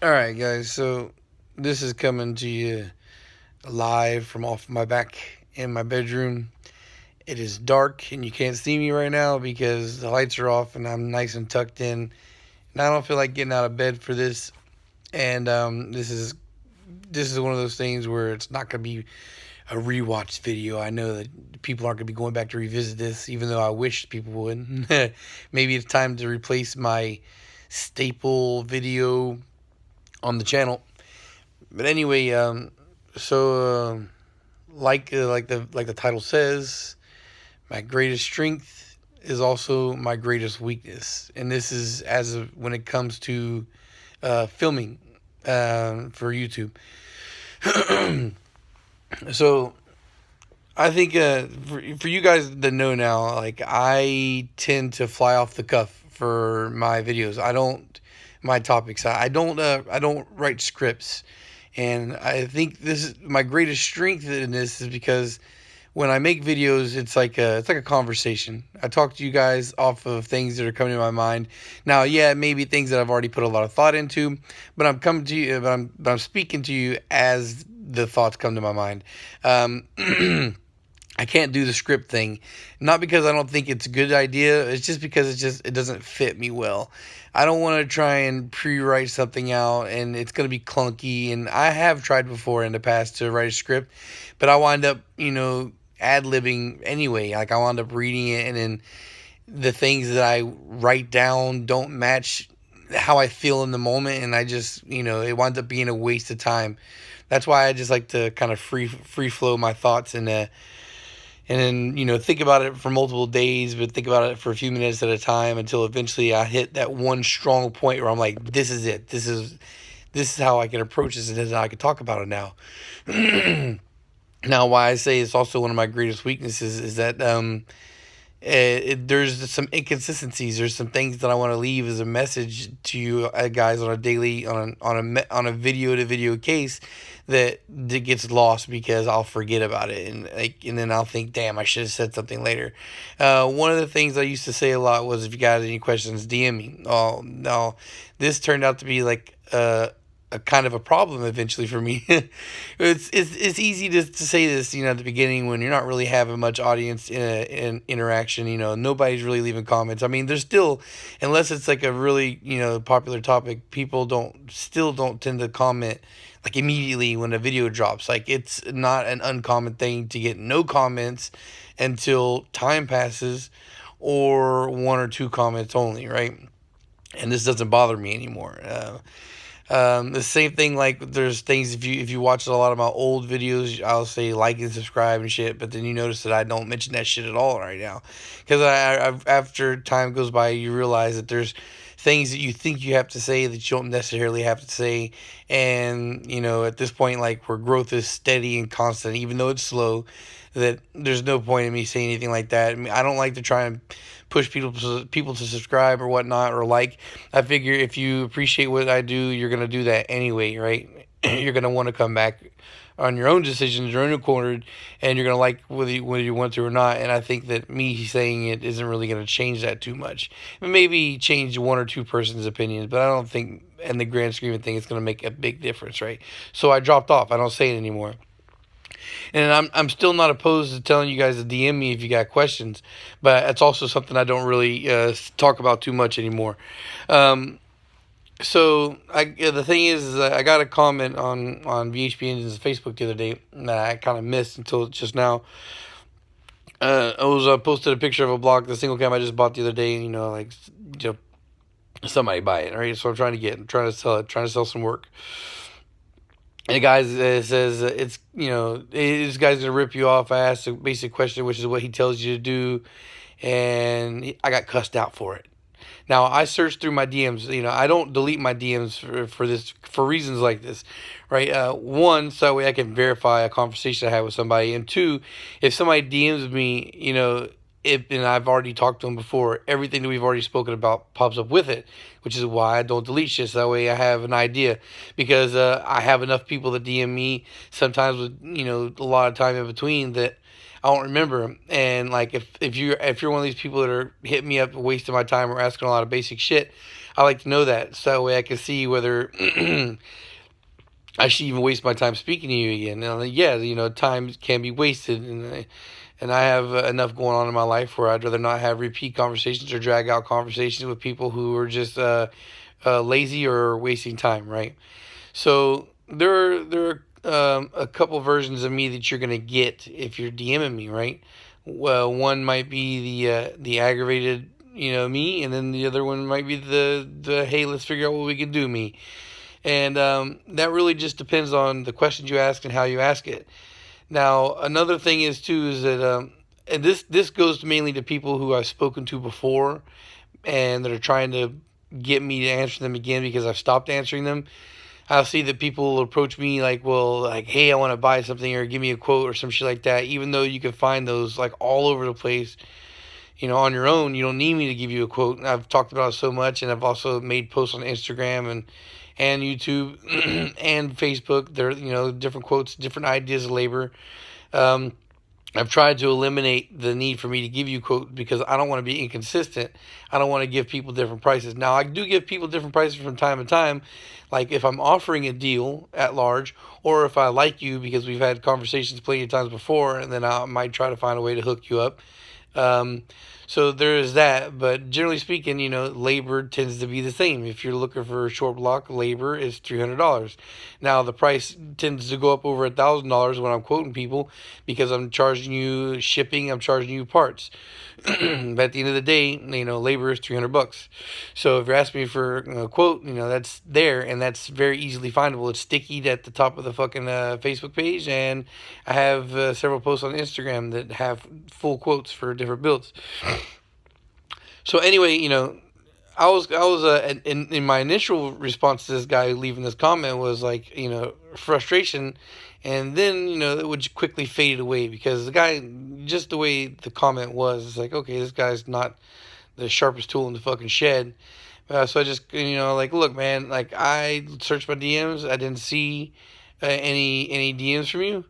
Alright, guys, so this is coming to you live from off my back in my bedroom. It is dark and you can't see me right now because the lights are off and I'm nice and tucked in. And I don't feel like getting out of bed for this. And this is one of those things where it's not going to be a rewatch video. I know that people aren't going to be going back to revisit this, even though I wish people would. Maybe it's time to replace my staple video on the channel. But anyway, like the title says, my greatest strength is also my greatest weakness, and this is when it comes to filming for YouTube. So I think for you guys that know now, like I tend to fly off the cuff for my videos. I don't my topics. I don't write scripts, and I think this is my greatest strength in this is because when I make videos, it's like a conversation. I talk to you guys off of things that are coming to my mind. Now, yeah, maybe things that I've already put a lot of thought into, but I'm coming to you, but I'm speaking to you as the thoughts come to my mind. Um, I can't do the script thing, not because I don't think it's a good idea. It's just because it doesn't fit me well. I don't want to try and pre-write something out, and it's gonna be clunky. And I have tried before in the past to write a script, but I wind up, ad-libbing anyway. Like I wind up reading it, and then the things that I write down don't match how I feel in the moment, and I just, it winds up being a waste of time. That's why I just like to kind of free flow my thoughts and then think about it for multiple days, but think about it for a few minutes at a time until eventually I hit that one strong point where I'm like, this is it. This is how I can approach this, and this is how I can talk about it now. Now, why I say it's also one of my greatest weaknesses is that there's some inconsistencies. There's some things that I want to leave as a message to you guys on a daily, on a video to video case that gets lost because I'll forget about it, and then I'll think, damn, I should have said something later. One of the things I used to say a lot was, if you guys have any questions, DM me. Oh no, this turned out to be like a kind of a problem eventually for me. It's easy to say this, at the beginning when you're not really having much audience in interaction. Nobody's really leaving comments. I mean, there's still, unless it's like a really popular topic, people don't tend to comment like immediately when a video drops. Like it's not an uncommon thing to get no comments until time passes, or one or two comments only, right? And this doesn't bother me anymore. The same thing, like there's things, if you watch a lot of my old videos, I'll say like and subscribe and shit, but then you notice that I don't mention that shit at all right now, because after time goes by, you realize that there's things that you think you have to say that you don't necessarily have to say, and at this point, like where growth is steady and constant, even though it's slow, that there's no point in me saying anything like that. I mean, I don't like to try and push people to subscribe or whatnot, or like. I figure if you appreciate what I do, you're gonna do that anyway, right? You're gonna want to come back on your own decisions, your own accord, and you're gonna like whether you want to or not. And I think that me saying it isn't really gonna change that too much. Maybe change one or two person's opinions, but I don't think, in the grand scheme of things, it's gonna make a big difference, right? So I dropped off. I don't say it anymore. And I'm still not opposed to telling you guys to DM me if you got questions, but it's also something I don't really talk about too much anymore. Um, the thing is that I got a comment on VHP Engine's Facebook the other day that I kind of missed until just now. I was posted a picture of a block, the single cam I just bought the other day, and you know, somebody buy it, right? So I'm trying to sell it, trying to sell some work. And the guy says this guy's gonna rip you off. I asked a basic question, which is what he tells you to do, and I got cussed out for it. Now I searched through my DMs. I don't delete my DMs for reasons like this, right? One, so that way I can verify a conversation I had with somebody, and two, if somebody DMs me, and I've already talked to them before, everything that we've already spoken about pops up with it, which is why I don't delete shit. So that way I have an idea, because I have enough people that DM me sometimes with a lot of time in between, that I don't remember. And like if you're one of these people that are hitting me up, wasting my time, or asking a lot of basic shit, I like to know that, so that way I can see whether I should even waste my time speaking to you again. And yeah, time can be wasted, and I have enough going on in my life where I'd rather not have repeat conversations or drag out conversations with people who are just lazy or wasting time, right? So there are a couple versions of me that you're gonna get if you're DMing me, right? Well, one might be the aggravated, me, and then the other one might be the hey, let's figure out what we can do, me. And that really just depends on the questions you ask and how you ask it. Now, another thing is too is that and this goes mainly to people who I've spoken to before and that are trying to get me to answer them again because I've stopped answering them. I'll see that people will approach me like, well, like, hey, I want to buy something or give me a quote or some shit like that. Even though you can find those like all over the place, on your own. You don't need me to give you a quote. And I've talked about it so much, and I've also made posts on Instagram and YouTube and Facebook. There, different quotes, different ideas of labor. Um, I've tried to eliminate the need for me to give you quotes because I don't want to be inconsistent. I don't want to give people different prices. Now, I do give people different prices from time to time. Like if I'm offering a deal at large, or if I like you because we've had conversations plenty of times before, and then I might try to find a way to hook you up. Um, so there is that, but generally speaking, labor tends to be the same. If you're looking for a short block, labor is $300. Now the price tends to go up over $1,000 when I'm quoting people because I'm charging you shipping, I'm charging you parts. But at the end of the day, labor is $300. So if you're asking me for a quote, that's there and that's very easily findable. It's sticky at the top of the fucking Facebook page, and I have several posts on Instagram that have full quotes for different builds. So anyway, I was in my initial response to this guy leaving this comment was like, frustration, and then it would quickly fade away because the guy, just the way the comment was, it's like, okay, this guy's not the sharpest tool in the fucking shed. So I just, like, look, man, like I searched my DMs, I didn't see any DMs from you.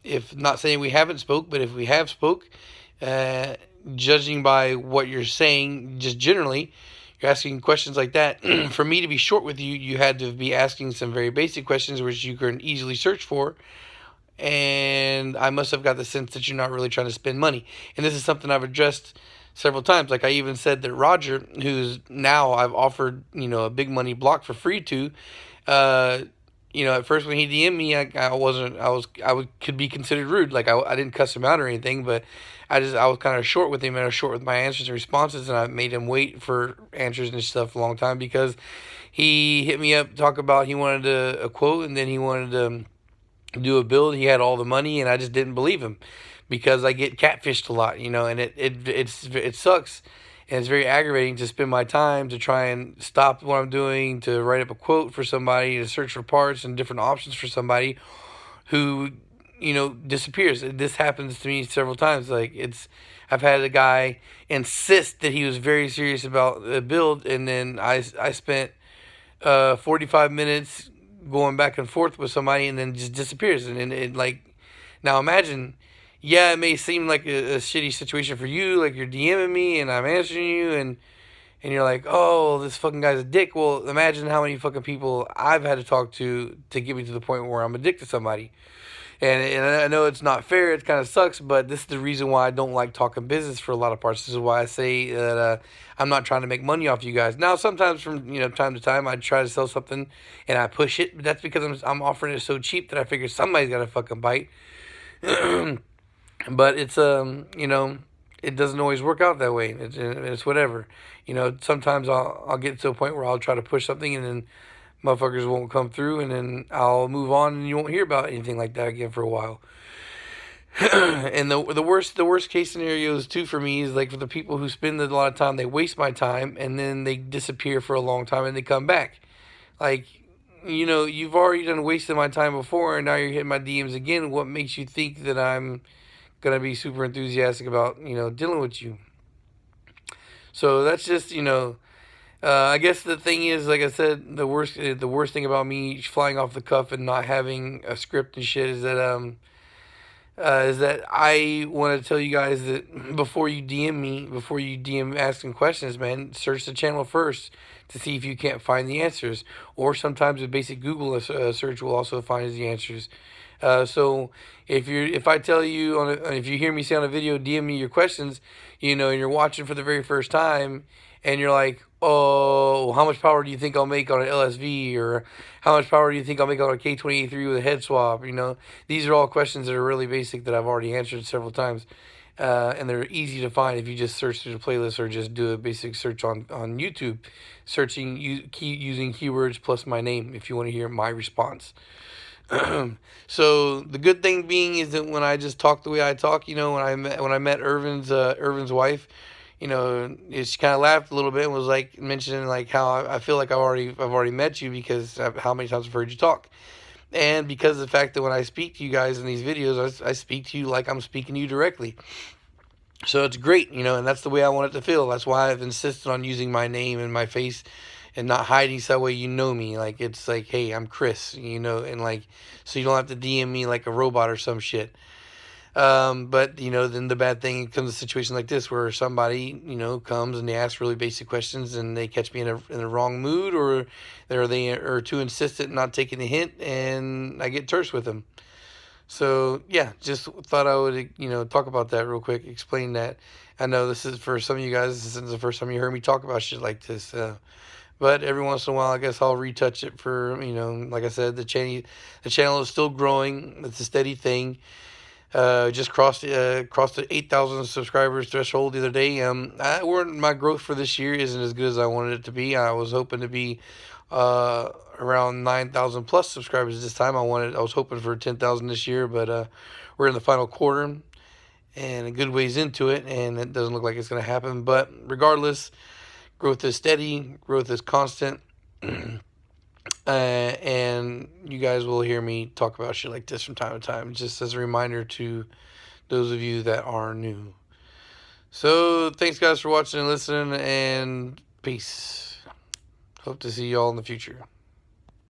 If not saying we haven't spoke, but if we have spoke, uh, judging by what you're saying, just generally, you're asking questions like that. For me to be short with you, you had to be asking some very basic questions which you can easily search for. And I must have got the sense that you're not really trying to spend money. And this is something I've addressed several times. Like I even said that Roger, who's now I've offered, a big money block for free to, uh, at first when he DM'd me, I wasn't, I would could be considered rude. Like I didn't cuss him out or anything, but I was kind of short with him and I was short with my answers and responses, and I made him wait for answers and stuff a long time because he hit me up, talk about he wanted a quote, and then he wanted to do a build. He had all the money, and I just didn't believe him because I get catfished a lot, and it sucks. And it's very aggravating to spend my time to try and stop what I'm doing, to write up a quote for somebody, to search for parts and different options for somebody who, disappears. This happens to me several times. I've had a guy insist that he was very serious about the build, and then I spent 45 minutes going back and forth with somebody, and then just disappears. And it like, now imagine, yeah, it may seem like a shitty situation for you, like you're DMing me and I'm answering you, and you're like, oh, this fucking guy's a dick. Well, imagine how many fucking people I've had to talk to get me to the point where I'm a dick to somebody. And I know it's not fair, it kind of sucks, but this is the reason why I don't like talking business for a lot of parts. This is why I say that I'm not trying to make money off you guys. Now, sometimes from time to time, I try to sell something and I push it, but that's because I'm offering it so cheap that I figure somebody's got to fucking bite. But it's it doesn't always work out that way. It's whatever. Sometimes I'll get to a point where I'll try to push something and then motherfuckers won't come through, and then I'll move on, and you won't hear about anything like that again for a while. And the worst case scenarios too for me is like for the people who spend a lot of time, they waste my time, and then they disappear for a long time, and they come back. Like, you've already done wasted my time before, and now you're hitting my DMs again. What makes you think that I'm gonna be super enthusiastic about dealing with you? So that's just I guess the thing is, like I said, the worst thing about me flying off the cuff and not having a script and shit is that is that I want to tell you guys that before you DM me, before you DM asking questions, man, search the channel first to see if you can't find the answers. Or sometimes a basic Google search will also find the answers. So if I tell you if you hear me say on a video, DM me your questions, and you're watching for the very first time, and you're like, oh, how much power do you think I'll make on an LSV, or how much power do you think I'll make on a K20A3 with a head swap? These are all questions that are really basic that I've already answered several times. And they're easy to find if you just search through the playlist or just do a basic search on YouTube, using keywords plus my name if you want to hear my response. So the good thing being is that when I just talk the way I talk, when I met Irvin's wife, she kind of laughed a little bit and was like mentioning like how I feel like I've already met you because how many times I've heard you talk, and because of the fact that when I speak to you guys in these videos, I speak to you like I'm speaking to you directly. So it's great, and that's the way I want it to feel. That's why I've insisted on using my name and my face and not hiding so that way me. Like, it's like, hey, I'm Chris, and like, so you don't have to DM me like a robot or some shit. But then the bad thing comes a situation like this where somebody comes and they ask really basic questions and they catch me in a wrong mood, or they are too insistent not taking the hint, and I get terse with them. So yeah, just thought I would talk about that real quick, explain that. I know this is for some of you guys. This is the first time you heard me talk about shit like this. But every once in a while, I guess I'll retouch it for like I said, the channel is still growing. It's a steady thing. Just crossed the 8,000 subscribers threshold the other day. My growth for this year isn't as good as I wanted it to be. I was hoping to be around 9,000 plus subscribers this time. I was hoping for 10,000 this year, but we're in the final quarter and a good ways into it, and it doesn't look like it's going to happen. But regardless, growth is steady, growth is constant. And you guys will hear me talk about shit like this from time to time, just as a reminder to those of you that are new. So, thanks guys for watching and listening, and peace. Hope to see y'all in the future.